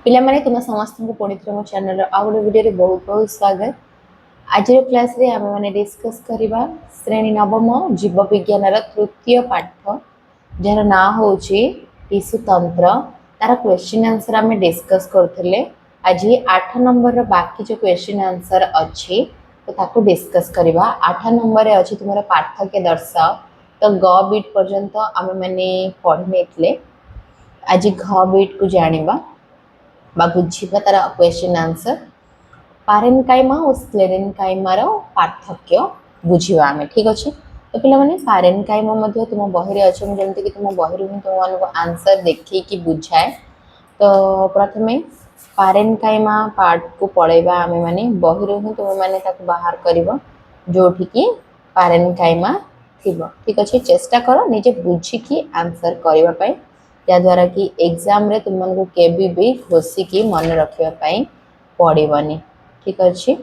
पिला माने तुम समस्त को पुणी थोर मो चैनल आउ गोटे वीडियो रे बहुत बहुत स्वागत। आज क्लास रे आमे माने डिस्कस करबा श्रेणी नवम जीव विज्ञान रा तृतीय पाठ जर ना होची टिश्यू तंत्र तार क्वेश्चन आंसर आमे डिस्कस करथिले। आज 8 नंबर रो बाकी जो क्वेश्चन आंसर अछि तो ताको डिस्कस करबा। 8 नंबर रे अछि तुमरा पाठ्य दर्शाओ तो ग बीट पर्यंत आमे माने पढनेतले। आज घ बीट को जानिबा बा बुझिबा तार क्वेश्चन आंसर पारेनकाइमा और स्क्लेरेनकाइमा रो पार्थक्य बुझिबा आमे। ठीक अछि तो पिला माने पारेनकाइमा मध्ये तुम बहिरे अछि हम जेमति कि तुम बहिरे ही तुम मानको आंसर देखि कि बुझाए। तो प्रथमे पारेनकाइमा पार्ट को पढेबा आमे माने बहिरे ही तुम माने ताको बाहर करबो जोठी कि पारेनकाइमा थिबो। ठीक अछि चेष्टा करो निजे बुझि कि आंसर करबा पय या द्वारा कि एग्जाम रे तुम मानको केबी भी खोसी की मन रखिया पय पड़िबनी। ठीक अछि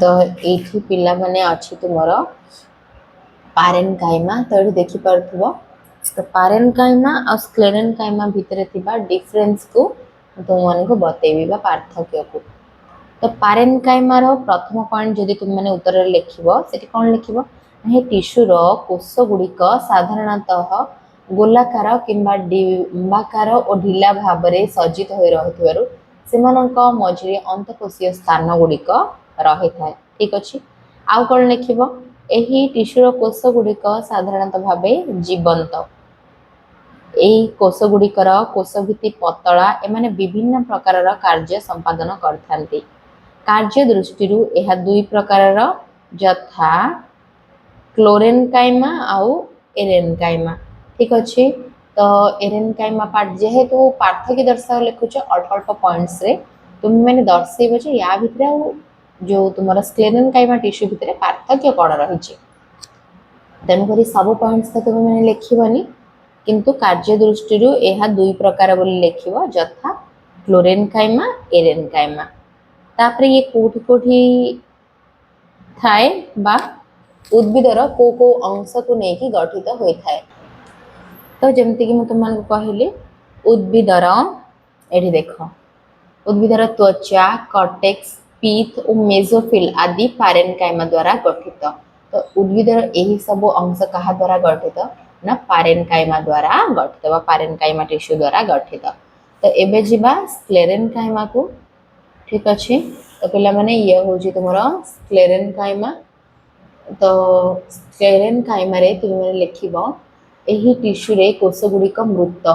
तो एठी पिला माने अछि तुमरो पारेनकाइमा तो एठी देखि परथबो तो पारेनकाइमा और स्क्लेरेनकाइमा भितरे थिबा डिफरेंस को तुम मानको बतेबी बा पार्थक्य को। तो पारेनकाइमा रो प्रथम पॉइंट जदि तुम माने उत्तर रे लिखिबो सेठी कोन लिखिबो हे टिश्यू रो कोष गुडी को साधारणतः गोलाकार किंबा डिंबाकार और ढिला भाबरे सज्जित होई रहथिबारु सेमानक मझिरे अंतकोशीय स्थान गुडी को रही थाए। ठीक अछि आउ कोन लिखिबो एही टिश्यू रो कोष गुडी को साधारणतः भाबे जीवंत एही कोष गुडी कर कोष भित्ति पतला एमाने विभिन्न प्रकार रो कार्य संपादन करथांती। कार्य दृष्टि रु एहा दुई प्रकार रो यथा क्लोरेनकाइमा आउ एरेनकाइमा। ठीक अछि तो एरेनकाइमा पार्ट जेहेतु पार्थक्य दर्शाओ लिखुछ अल्प अल्प पॉइंट्स रे तुम मैंने दर्शेबो जे या भितरे जो तुमरा स्क्लेरेनकाइमा टिश्यू भितरे पार्थक्य कोन रही छि तेनु करी सब पॉइंट्स तो तुम मैंने लिखिबनी किंतु कार्य दृष्टि रु एहा दुई प्रकार बोली लिखिबो यथा क्लोरेनकाइमा एरेनकाइमा। तापरे ये कोठी कोठी थाए बा उद्भिदर को अंश को नेकी गठित होई थाए। तो जेमति कि म तुम मानको कहिली उद्भिदर एठी देखो उद्भिदर त्वचा कॉर्टेक्स पीथ और मेसोफिल आदि पारेनकाइमा द्वारा गठित। तो उद्भिदर एही सब अंश कहा द्वारा गठित ना पारेनकाइमा द्वारा गठित बा पारेनकाइमा टिश्यू द्वारा गठित। तो एबे जिबा स्क्लेरेनकाइमा को। ठीक अछि तो पिला माने ये होजी तुमरा स्क्लेरेनकाइमा। तो स्क्लेरेनकाइमा रे तुम माने लिखिबो एही टिश्यू रे कोष गुडी को मृत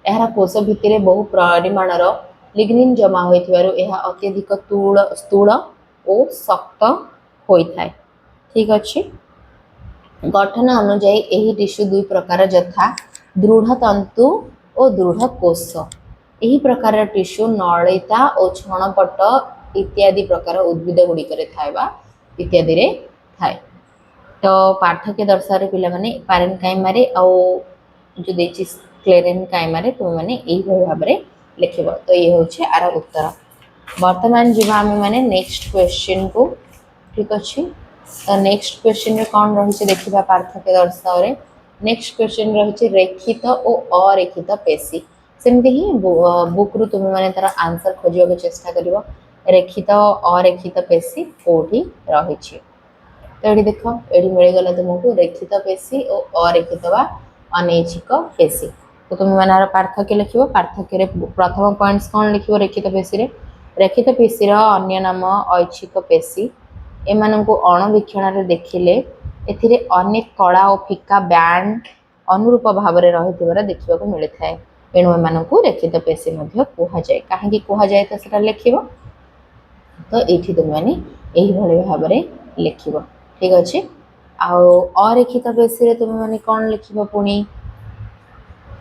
एहारा कोष भितरे बहु परिमाणर लिग्निन जमा होइथिबारु एहा अत्यधिक स्थूल और शक्त होई थाए। ठीक अछि गठन अनुसार एही टिश्यू दुई प्रकार यथा दृढ़ तंतु और दृढ़ कोष। एही प्रकार टिश्यू नलिता और छणपट इत्यादि प्रकार उद्भिद गुडी करे थाएबा इत्यादि रे थाए। तो पार्थक्य दर्शारे पिला माने पारेनकाइमा रे आ जो देछि स्क्लेरेनकाइमा रे तुम माने एही भाव रे लिखिबो। तो ये होछि आर उत्तर। वर्तमान जिबा हम माने नेक्स्ट क्वेश्चन को। ठीक अछि तो नेक्स्ट क्वेश्चन रे कोन रहि छै देखिबा पार्थक्य दर्शाओ रे। नेक्स्ट क्वेश्चन रहि छै रेखित और अरेखित पेशी सेमति ही बुक रु तुम माने तार आंसर खोजियो के चेष्टा करिवो रेखित और अरेखित पेशी कोठी रहि छै। तो ये देख ये मिल गला तुमको रेखित पेशी और अरेखित बा अनैच्छिक पेशी। तो तुम माने पार्थक्य लिखिबो पार्थक्य रे प्रथम पॉइंट्स कोन लिखिबो रेखित पेशी रे रेखित पेशी रो अन्य नाम ऐच्छिक पेशी एमानंको अणुवीक्षण रे देखिले एथिरे अनेक कड़ा और फिका बैंड अनुरूप भाव रे रहिथिबार देखिबा को मिले थाए एणु एमानंको रेखित पेशी मध्ये कोहा जाय काहे कि कोहा जाय त सेटा लिखिबो। तो एठी तुम माने एही भले भाव रे लिखिबो। ठीक अछि आउ अरेखित पेशी रे तुम माने कोन लिखिबो पुनी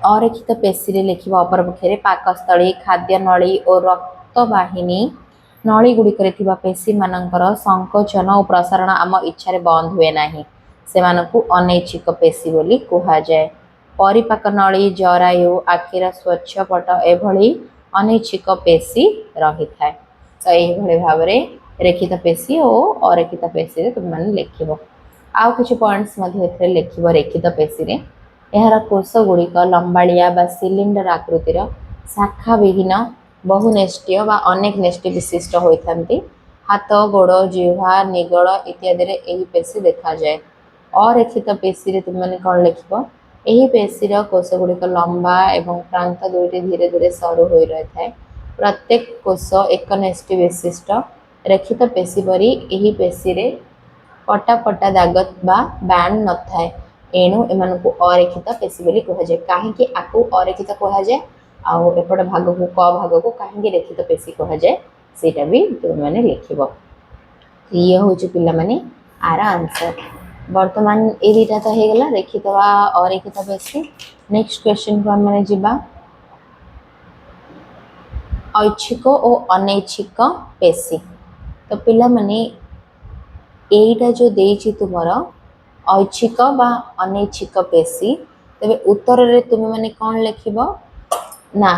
अरेखित पेशी रे लिखिबो अपर पक्षरे पाकस्थली खाद्य नली और रक्त वाहिनी नली गुडी करे थिबा पेशी मानकर संकोचन और प्रसारण आम इच्छा रे बंद हुए नाही सेमानकु अनैच्छिक पेशी बोली कोहा जाय। परिपाक नली जरायु आखिर स्वच्छ पट एभली अनैच्छिक पेशी रही थाए। तो एही भले भाव रे रेखित पेशी और अरेखित पेशी रे तुम माने लिखिबो। आउ किछि पॉइंट्स मध्ये एथरे लिखिबो रेखित पेशी रे एहारा कोष गुडी को लंबालिया बा सिलिंडर आकृतिर शाखा विहीन बहुनेष्टीय बा अनेक नेष्टी विशिष्ट होइथांती। हाथ गोड़ जिह्वा निगल इत्यादि रे एही पेशी देखा जाए। अरेखित पेशी रे तुम माने कौन लिखिबो एही पेशीर कोष गुड़िक लंबा एवं प्रांत दुईटी धीरे धीरे सरू हो रही है। प्रत्येक कोष एकनेष्टी विशिष्ट रेखित पेशी परी एही पेशी रे पटा पटा दाग बा बैंड न थाए। एणु एमानकु अरेखित पेशी बोली कहा जाए। काहेकि आकु अरेखित कहा जाए आउ एपट भाग को क भाग को काहेकि रेखित पेशी कहा जाए सेटा भी तुम माने लिखिबो। ये होची पिला माने आर आंसर। वर्तमान ए दुटा तो हे गला रेखित बा अरेखित पेशी। नेक्स्ट क्वेश्चन को हम माने जिबा ऐच्छिक और अनैच्छिक पेशी। तो पिला माने एटा जो देइछि तुमर ऐच्छिक बा अनैच्छिक पेशी तबे उत्तर रे तुम माने कोन लिखिबो ना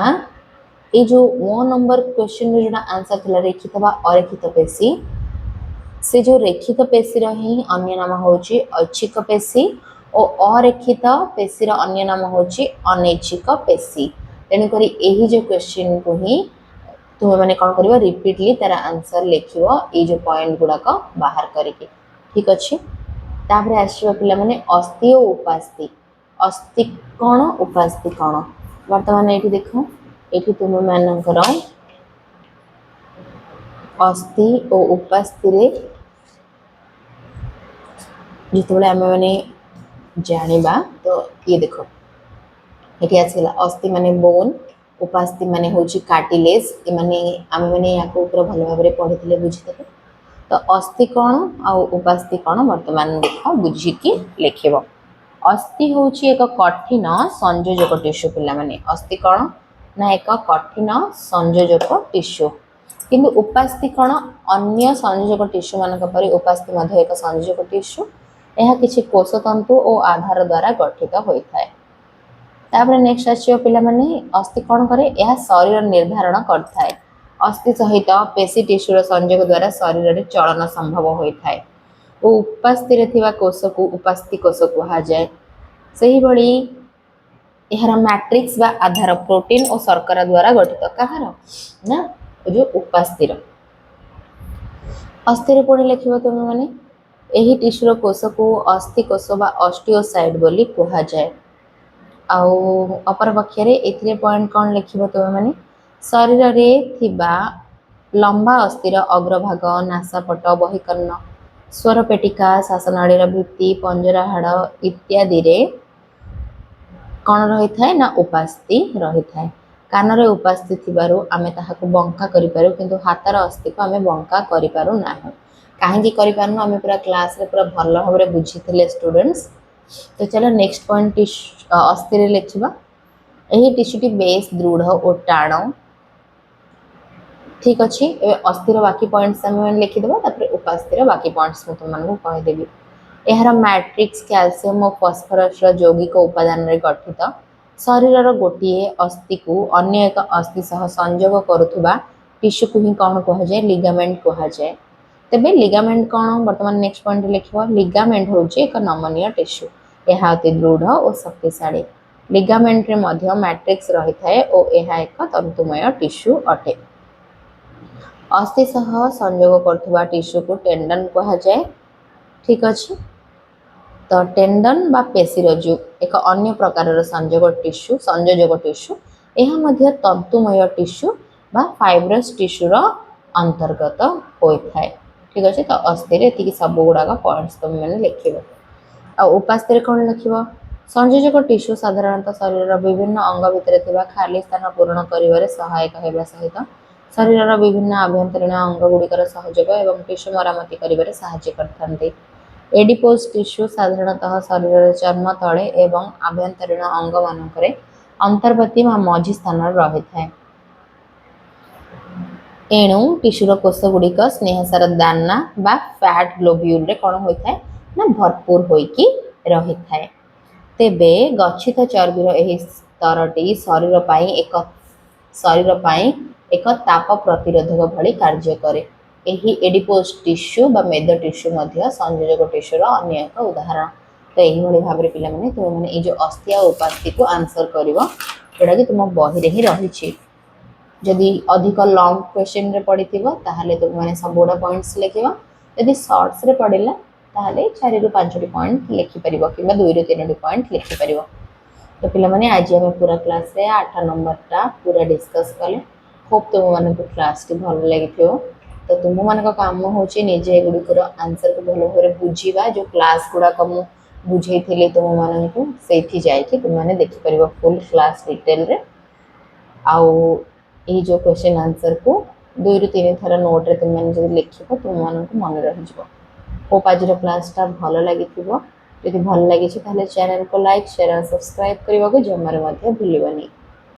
ये जो 1 नंबर क्वेश्चन रे जोटा आंसर थला रेखित बा अरेखित पेशी से जो रेखित पेशी रो ही अन्य नाम होची ऐच्छिक पेशी और अरेखित पेशी रो अन्य नाम होची अनैच्छिक पेशी। तेनु करी एही जो क्वेश्चन को ही तुम माने कौन करिवो रिपीटली तार आंसर लिखिवो ये जो पॉइंट गुडा को बाहर करके। ठीक अछि तापरे आसीबो पिला माने अस्थि और उपास्थि। अस्थि कोन उपास्थि कोन वर्तमान एठी देखो एठी तुम मानकर अस्थि और उपास्थि रे जितबले आमे माने जानिबा तो ये देखो एठी आसीला अस्थि माने बोन उपास्थि माने होची कार्टिलेज ए माने आमे माने याको ऊपर भलो भाबरे पढितले बुझितले। तो अस्थि कोन आ उपास्थि कोन वर्तमान देखो बुझी कि लिखिबो। अस्थि होची एक कठिन संयोजक टिश्यू पिला माने अस्थि कोन ना एक कठिन संयोजक टिश्यू किंतु उपास्थि कोन अन्य संयोजक टिश्यू मानक परि उपास्थि मध्ये एक संयोजक टिश्यू यह किछि कोषतंतु और आधार द्वारा गठित होइथाय। तापर नेक्स्ट आछियो पिला माने अस्थि कोन करे यह शरीर निर्धारण करथाय। अस्थि सहित पेशी टिश्यूर संयोग द्वारा शरीर रे चलन संभव होइथाय ओ उपास्थि रे थिबा कोष को उपास्थि कोष कहा जाए। सही बड़ी यहर मैट्रिक्स बा आधार प्रोटीन और शर्करा द्वारा गठित कहार ना जो उपास्थि रो। अस्थि रे पढि लिखिबो तुम माने एही टिश्यूर कोष को अस्थि कोष बा ऑस्टियोसाइट बोली कहा जाए। आउ अपर पक्ष रे एथिरे पॉइंट कोन लिखिबो तुम माने शरीर रे थिबा लंबा अस्थिर अग्रभाग नासापट बहिकर्ण स्वरपेटिका शासनाड़ीर भित्ति पंजरा हाड़ इत्यादि रे कौन रही थाए ना उपास्थि रही थाए। कान रे उपास्थि थिबारु आमे ताहाकु बंका करि पारु किंतु हातार अस्थि को आमे बंका करि पारु नाही। काहेकि करि पारनु आमे पूरा क्लास रे पूरा भलो भाबरे बुझिथिले स्टूडेंट्स। तो चलो नेक्स्ट पॉइंट अस्थि रे लिखिबा एही टिश्यूटी बेस दृढ़ और टाण। ठीक अच्छे अस्थिर बाकी पॉइंट्स आम लिखिदेव तापर उपास्थि बाकी पॉइंट्स मुझे तुमको कहीदेवी। यार मैट्रिक्स कैल्शियम और फॉस्फोरस यौगिक उपादान रे गठित शरीर गोटे अस्थि को अन्य एक अस्थि सह संयोग करुवा टिश्यू को ही कौन कह जाए लिगामेंट कह जाए। तेबे लिगामेंट कौन वर्तमान नेक्स्ट पॉइंट लिखिबो लिगामेंट होची एक नमनीय टिश्यू यह अति दृढ़ और शक्तिशाली। लिगामेंट रे मध्य मैट्रिक्स रही थाए और यह एक तंतुमय टिश्यू अटे। अस्थि सह संयोग करथुवा टिश्यू को टेंडन कहा जाए। ठीक अच्छे तो टेंडन बा पेशी रज्जु एक अन्य प्रकार संयोजक टिश्यू यह मध्य तंतुमय टिश्यू बा फाइब्रस टिश्यू रो अंतर्गत होता है। ठीक अच्छे तो अस्थि रे एतिकी सब गुड़ाक पॉइंट्स तुम मैंने लिखिबो। आ उपास्थि रे कौन लिखिबो संयोजक टिश्यू साधारणतः शरीर विभिन्न अंग भितर थिबा खाली स्थान पूर्ण करिवारे सहायक हेबा सहित शरीर विभिन्न आभ्यंतरीण अंग गुड़िकर सहयोग एवं टिश्यू मरामती करिवारे सहायता करथांती। एडिपोज टिश्यू साधारणतः शरीर चर्म तले एवं आभ्यंतरीण अंग मानकरे अंतर्वर्ती वा मझी स्थान रही थाए। एणु टिश्यूर कोष गुड़िक स्नेहसार दाना बा फैट ग्लोब्यूल रे कौन होता है ना भरपूर होइकी रही थाए। तेबे गच्छित चर्बीर एही स्तरटी शरीर पाई एक ताप प्रतिरोधक भली कार्य करे। एही एडिपोज टिश्यू बा मेद टिश्यू मध्य संयोजक टिश्यूर अन्य एक उदाहरण। तो यही भाव में पिला माने तुम माने ए जो अस्थि और उपास्थि को आंसर करिवो जोटा कि तुम बही ही रही। जदि अधिक लंग क्वेश्चन रे पड़िथिबो ताहले तुम माने सब गुडा पॉइंट्स लिखिबो। यदि शॉर्ट्स रे पड़िला ताहले 4 रु 5 टी पॉइंट लिखि परिबो किबा 2 रु 3 टी पॉइंट लिखि परिबो। तो पिला माने आज हम पूरा क्लास रे 8 नंबर टा पूरा डिस्कस कले। होप तुम माने को क्लास टी भल लागिथियो। तो तुम माने को काम होची निजे गुडीकर आंसर को भलो भरे बुझीबा जो क्लास गुडा को मु बुझेइथिले तुम माने को सेठी जाय कि तुम माने देखि परिबो फुल क्लास डिटेल रे। आउ ये जो क्वेश्चन आंसर को 2 रु 3 थरा नोट रे तुम माने जदि लिखिबो तुम माने को मन रहि जिवो। होप आज क्लास टा भल लागिथिबो। यदि भल लागिछि ताहले चैनल को लाइक शेयर और सब्सक्राइब करबा को जमार मध्ये भूलिबनी।